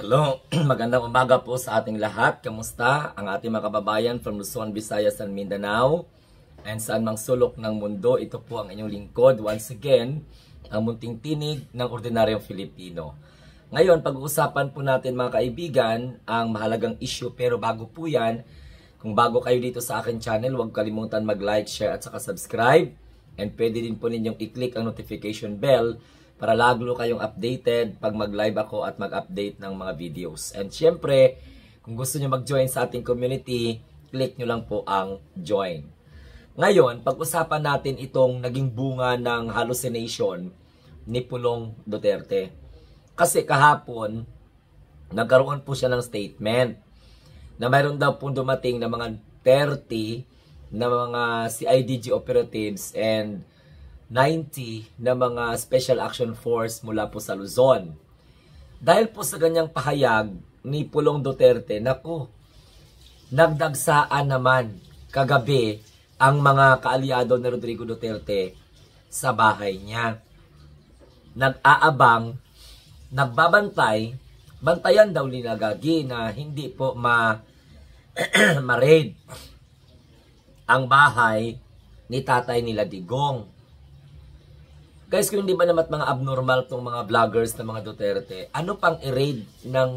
Hello, magandang umaga po sa ating lahat. Kamusta ang ating mga kababayan from Luzon, Visayas, and Mindanao? And saan mang sulok ng mundo, ito po ang inyong lingkod. Once again, ang munting tinig ng ordinaryong Filipino. Ngayon, pag-uusapan po natin mga kaibigan, ang mahalagang issue. Pero bago po yan, kung bago kayo dito sa akin channel, huwag kalimutan mag-like, share at saka subscribe. And pwede din po ninyong i-click ang notification bell para lalo kayong updated pag mag-live ako at mag-update ng mga videos. And syempre, kung gusto nyo mag-join sa ating community, click nyo lang po ang join. Ngayon, pag-usapan natin itong naging bunga ng hallucination ni Pulong Duterte. Kasi kahapon, nagkaroon po siya ng statement na mayroon daw po dumating na mga 30 na mga CIDG operatives and 90 na mga Special Action Force mula po sa Luzon. Dahil po sa ganyang pahayag ni Pulong Duterte, naku, nagdagsaan naman kagabi ang mga kaalyado ni Rodrigo Duterte sa bahay niya. Nag-aabang, nagbabantay, bantayan daw ni Nagagi na hindi po ma-raid ang bahay ni tatay nila Digong. Guys, kung hindi ba naman mga abnormal tong mga vloggers ng mga Duterte, ano pang i-raid ng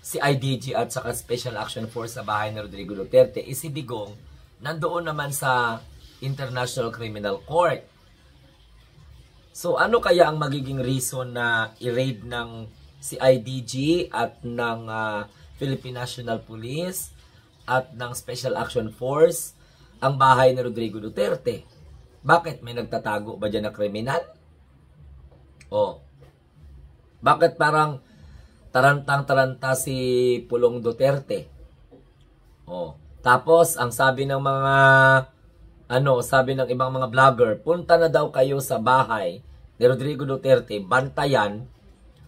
CIDG at saka Special Action Force sa bahay ni Rodrigo Duterte? Si Digong nandoon naman sa International Criminal Court. So ano kaya ang magiging reason na i-raid ng CIDG at ng Philippine National Police at ng Special Action Force ang bahay ni Rodrigo Duterte? Bakit? May nagtatago ba dyan na kriminal? O, bakit parang tarantang-taranta si Pulong Duterte? O, tapos, ang sabi ng mga, sabi ng ibang mga vlogger, punta na daw kayo sa bahay ni Rodrigo Duterte, bantayan,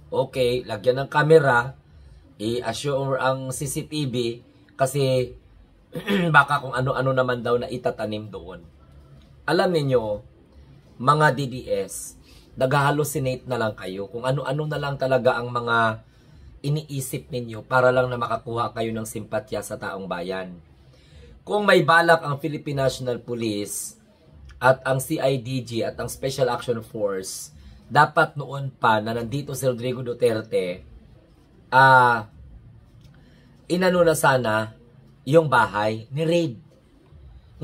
okay, lagyan ng kamera, i-assure ang CCTV, kasi baka kung ano-ano naman daw na itatanim doon. Alam niyo, mga DDS, nag-hallucinate na lang kayo kung ano-ano na lang talaga ang mga iniisip ninyo para lang na makakuha kayo ng simpatya sa taong bayan. Kung may balak ang Philippine National Police at ang CIDG at ang Special Action Force, dapat noon pa na nandito si Rodrigo Duterte, inano na sana yung bahay ni raid.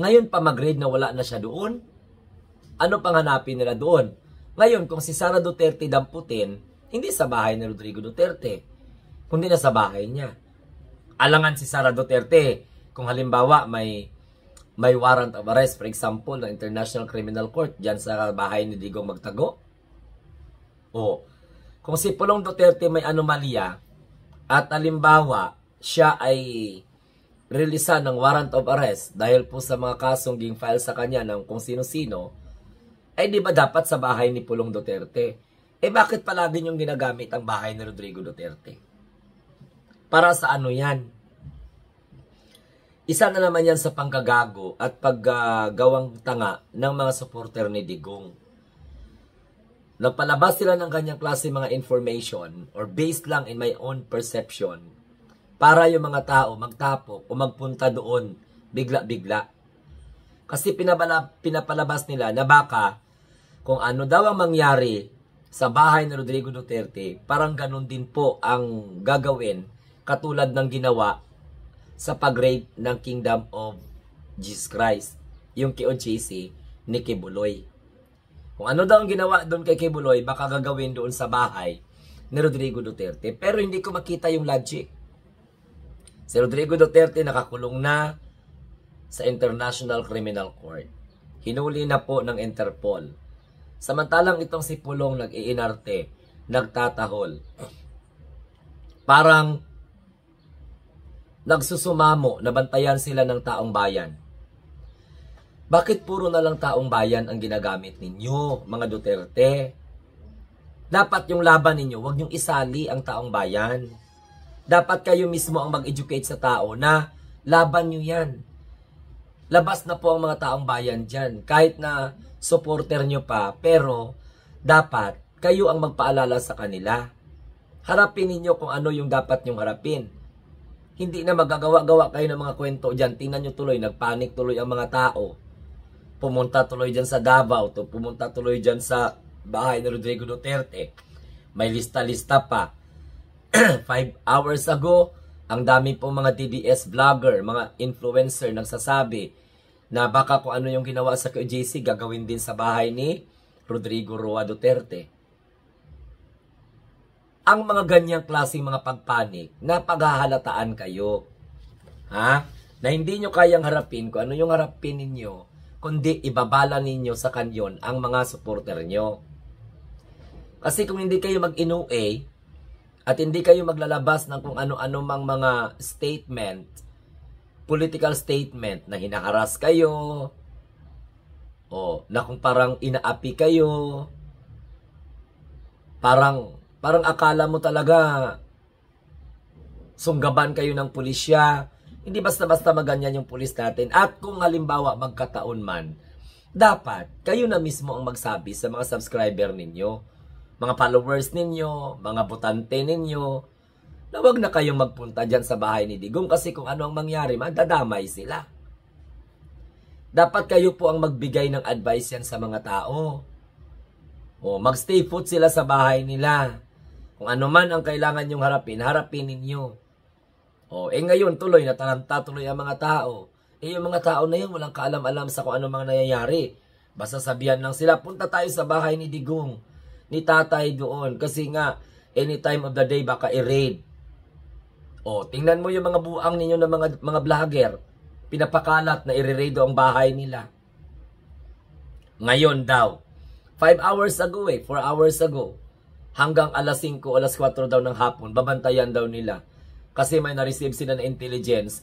Ngayon pa mag-raid na wala na siya doon? Ano pang hanapin nila doon? Ngayon, kung si Sara Duterte damputin, hindi sa bahay ni Rodrigo Duterte, kundi na sa bahay niya. Alangan si Sara Duterte, kung halimbawa may warrant of arrest, for example, ng International Criminal Court, dyan sa bahay ni Digong Magtago. O, kung si Pulong Duterte may anomalya, at halimbawa, siya ay releasean ng warrant of arrest dahil po sa mga kasong ging file sa kanya ng kung sino-sino, ay di ba dapat sa bahay ni Pulong Duterte? Bakit palagi niyong ginagamit ang bahay ni Rodrigo Duterte? Para sa ano yan? Isa na naman yan sa panggagago at paggawang tanga ng mga supporter ni Digong. Nagpalabas sila ng kanyang klase mga information or based lang in my own perception para yung mga tao magtapok o magpunta doon bigla-bigla. Kasi pinapalabas nila na baka kung ano daw ang mangyari sa bahay ni Rodrigo Duterte, parang ganun din po ang gagawin katulad ng ginawa sa pag-raid ng Kingdom of Jesus Christ, yung KOJC ni Kibuloy. Kung ano daw ang ginawa doon kay Kibuloy, baka gagawin doon sa bahay ni Rodrigo Duterte. Pero hindi ko makita yung logic. Si Rodrigo Duterte nakakulong na sa International Criminal Court. Hinuli na po ng Interpol. Samantalang itong si Pulong nag-iinarte, nagtatahol. Parang nagsusumamo, nabantayan sila ng taong bayan. Bakit puro na lang taong bayan ang ginagamit ninyo, mga Duterte? Dapat yung laban ninyo, huwag niyong isali ang taong bayan. Dapat kayo mismo ang mag-educate sa tao na laban nyo yan. Labas na po ang mga taong bayan dyan. Kahit na supporter nyo pa, pero dapat kayo ang magpaalala sa kanila. Harapin ninyo kung ano yung dapat nyong harapin. Hindi na magagawa-gawa kayo ng mga kwento dyan. Tingnan nyo tuloy, nagpanik tuloy ang mga tao. Pumunta tuloy dyan sa Davao, pumunta tuloy dyan sa bahay ni Rodrigo Duterte. May lista-lista pa. 5 hours ago, ang dami pong mga DDS vlogger, mga influencer nagsasabi na baka kung ano yung ginawa sa QJC, gagawin din sa bahay ni Rodrigo Roa Duterte. Ang mga ganyang klaseng mga pagpanik, napaghahalataan kayo. Ha? Na hindi nyo kayang harapin kung ano yung harapin ninyo, kundi ibabala ninyo sa kanyon ang mga supporter nyo. Kasi kung hindi kayo mag-inuwi, at hindi kayo maglalabas ng kung ano-ano mang mga statement, political statement na hinaharas kayo, o na kung parang inaapi kayo, parang akala mo talaga sunggaban kayo ng pulisya. Hindi basta-basta maganyan yung pulis natin. At kung halimbawa magkataon man, dapat kayo na mismo ang magsabi sa mga subscriber ninyo, mga followers ninyo, mga botante ninyo, na wag na kayong magpunta dyan sa bahay ni Digong kasi kung ano ang mangyari, madadamay sila. Dapat kayo po ang magbigay ng advice yan sa mga tao. O, magstay put sila sa bahay nila. Kung ano man ang kailangan nyong harapin, harapin ninyo. O, ngayon tuloy, nataranta tuloy ang mga tao. Yung mga tao na yun, walang kaalam-alam sa kung ano mga nangyayari. Basta sabihan lang sila, punta tayo sa bahay ni Digong, ni tatay doon. Kasi nga, any time of the day, baka i-raid. O, tingnan mo yung mga buang ninyo ng mga vlogger. Pinapakalat na i-raid ang bahay nila. Ngayon daw, 5 hours ago 4 hours ago, hanggang alas 5, alas 4 daw ng hapon, babantayan daw nila. Kasi may na-receive sila na intelligence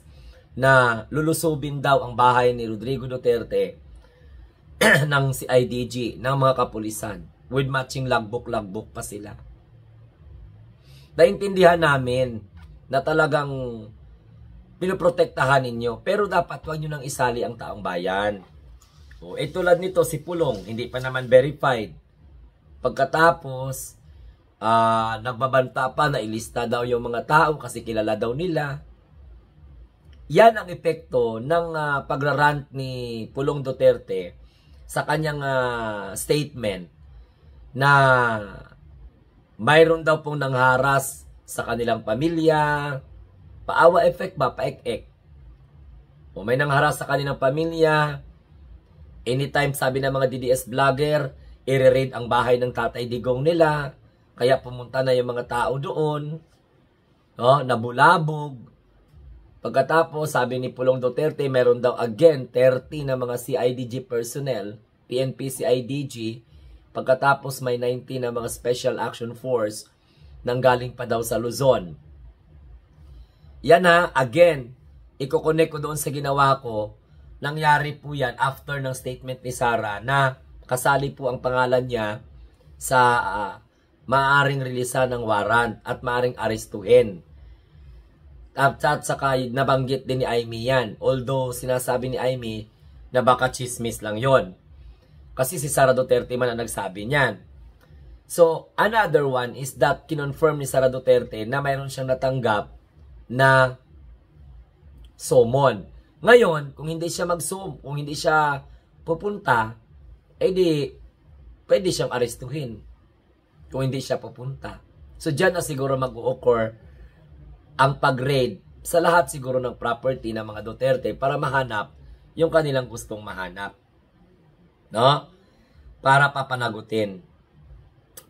na lulusubin daw ang bahay ni Rodrigo Duterte ng CIDG, ng mga kapulisan. With matching logbook pa sila. Naintindihan namin na talagang pinoprotektahan ninyo. Pero dapat huwag nyo nang isali ang taong bayan. O, tulad nito, si Pulong, hindi pa naman verified. Pagkatapos, nagbabanta pa na ilista daw yung mga tao kasi kilala daw nila. Yan ang epekto ng pagrarant ni Pulong Duterte sa kanyang statement na mayroon daw pong nangharas sa kanilang pamilya. Paawa effect ba? Paek-ek. O may nangharas sa kanilang pamilya. Anytime sabi ng mga DDS vlogger, i-raid ang bahay ng Tatay Digong nila. Kaya pumunta na yung mga tao doon. No, nabulabog. Pagkatapos, sabi ni Pulong Duterte, meron daw again 30 na mga CIDG personnel, PNP CIDG. Pagkatapos, may 19 na mga Special Action Force nanggaling pa daw sa Luzon. Yan again, iko-connect ko doon sa ginawa ko. Nangyari po yan after ng statement ni Sara na kasali po ang pangalan niya sa maaring releasan ng warrant at maaring arestuhin. At saka nabanggit din ni Amy yan. Although sinasabi ni Amy na baka chismis lang yon. Kasi si Sara Duterte man ang nagsabi niyan. So, another one is that kinonfirm ni Sara Duterte na mayroon siyang natanggap na summon. Ngayon, kung hindi siya kung hindi siya pupunta, edi pwede siyang arestuhin kung hindi siya pupunta. So, dyan na siguro mag-occur ang pag-raid sa lahat siguro ng property ng mga Duterte para mahanap yung kanilang gustong mahanap. No? Para papanagutin.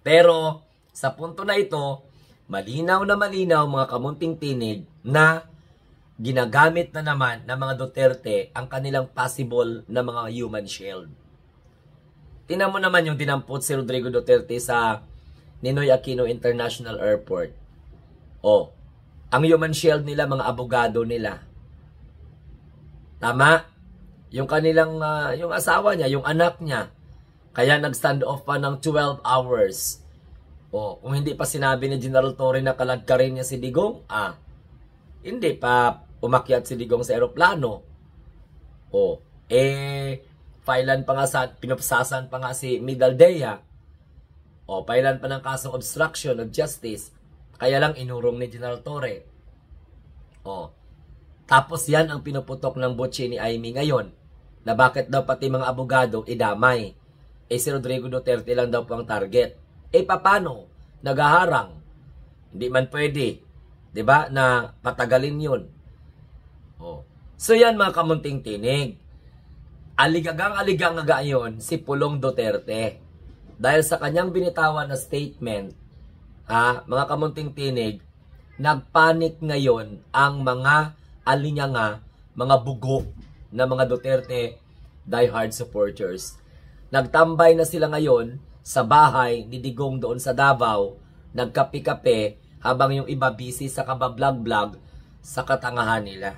Pero, sa punto na ito, malinaw na malinaw mga kamunting tinig na ginagamit na naman ng mga Duterte ang kanilang possible na mga human shield. Tingnan mo naman yung dinampot si Rodrigo Duterte sa Ninoy Aquino International Airport. O, ang human shield nila, mga abogado nila. Tama? Yung kanilang, yung asawa niya, yung anak niya. Kaya nag-stand off pa ng 12 hours. O, kung hindi pa sinabi ni General Torre na kalagkarin niya si Digong, hindi pa umakyat si Digong sa eroplano. O, filean pa nga pinupsasan pa nga si Miguel Dea. O, filean pa ng kasong obstruction of justice. Kaya lang inurong ni General Torre. Oh. Tapos yan ang pinuputok ng butsi ni Amy ngayon, na bakit daw pati mga abogado idamay. Si Rodrigo Duterte lang daw po ang target. Paano? Nagaharang. Hindi man pwede, 'di ba, na patagalin 'yun. Oh. So yan mga kamunting tinig. Aligagang-aligang nga yon si Pulong Duterte. Dahil sa kanyang binitawan na statement, mga kamunting tinig, nagpanik ngayon ang mga alinyanga, mga bugo na mga Duterte diehard supporters. Nagtambay na sila ngayon sa bahay ni Digong doon sa Davao, nagkape-kape habang yung iba busy sa kabablog-blog sa katangahan nila.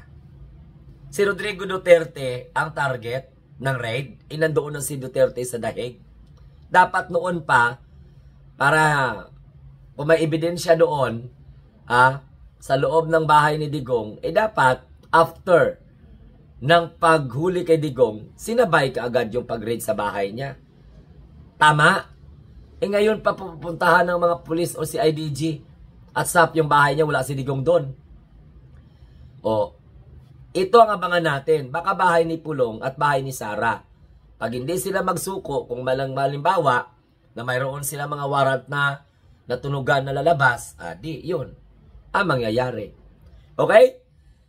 Si Rodrigo Duterte ang target ng raid, nandoon na si Duterte sa dahig. Dapat noon pa, para kung may ebidensya doon, sa loob ng bahay ni Digong, dapat after ng paghuli kay Digong, sinabay ka agad yung pag-raid sa bahay niya. Tama? Ngayon pa pupuntahan ng mga pulis o si IDG at sap yung bahay niya, wala si Digong doon. Ito ang abangan natin. Baka bahay ni Pulong at bahay ni Sara. Pag hindi sila magsuko, kung malimbawa na mayroon sila mga warrant na natunugan na lalabas, di yun ang mangyayari. Okay?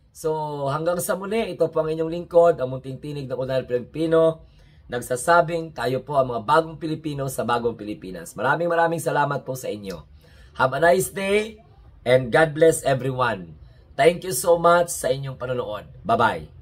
So, hanggang sa muli, ito po ang inyong lingkod, ang munting tinig ng Unang Pilipino, nagsasabing tayo po ang mga bagong Pilipino sa bagong Pilipinas. Maraming salamat po sa inyo. Have a nice day and God bless everyone. Thank you so much sa inyong panonood. Bye-bye.